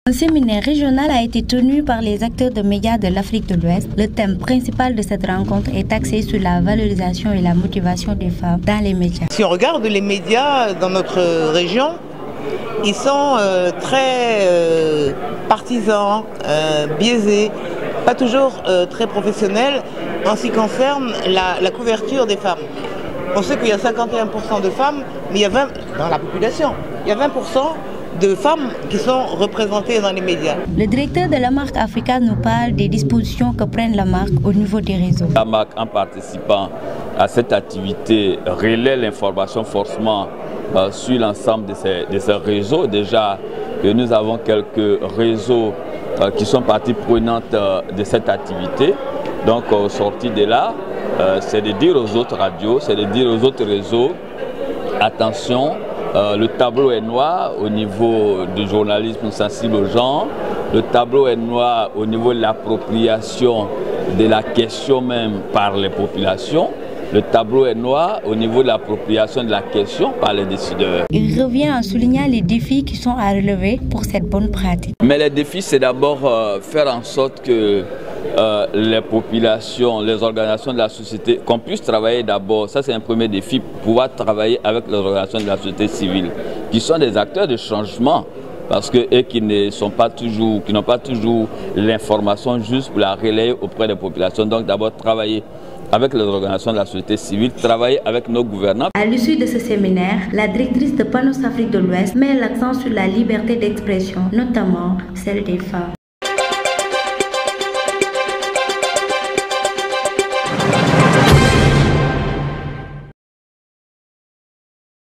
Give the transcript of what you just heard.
Un séminaire régional a été tenu par les acteurs de médias de l'Afrique de l'Ouest. Le thème principal de cette rencontre est axé sur la valorisation et la motivation des femmes dans les médias. Si on regarde les médias dans notre région, ils sont très partisans, biaisés, pas toujours très professionnels en ce qui concerne la couverture des femmes. On sait qu'il y a 51% de femmes, mais il y a 20% dans la population. Il y a 20% de femmes qui sont représentées dans les médias. Le directeur de la marque Africa nous parle des dispositions que prenne la marque au niveau des réseaux. La marque, en participant à cette activité, relaie l'information forcément sur l'ensemble de ces réseaux. Déjà que nous avons quelques réseaux qui sont partie prenante de cette activité. Donc, sorti de là, c'est de dire aux autres radios, c'est de dire aux autres réseaux, attention, le tableau est noir au niveau du journalisme sensible aux gens, le tableau est noir au niveau de l'appropriation de la question même par les populations, le tableau est noir au niveau de l'appropriation de la question par les décideurs. Il revient en soulignant les défis qui sont à relever pour cette bonne pratique. Mais les défis, c'est d'abord faire en sorte que les populations, les organisations de la société, qu'on puisse travailler d'abord, ça c'est un premier défi, pouvoir travailler avec les organisations de la société civile, qui sont des acteurs de changement, parce que eux qui n'ont pas toujours l'information juste pour la relayer auprès des populations. Donc d'abord travailler avec les organisations de la société civile, travailler avec nos gouvernants. À l'issue de ce séminaire, la directrice de Panos Afrique de l'Ouest met l'accent sur la liberté d'expression, notamment celle des femmes.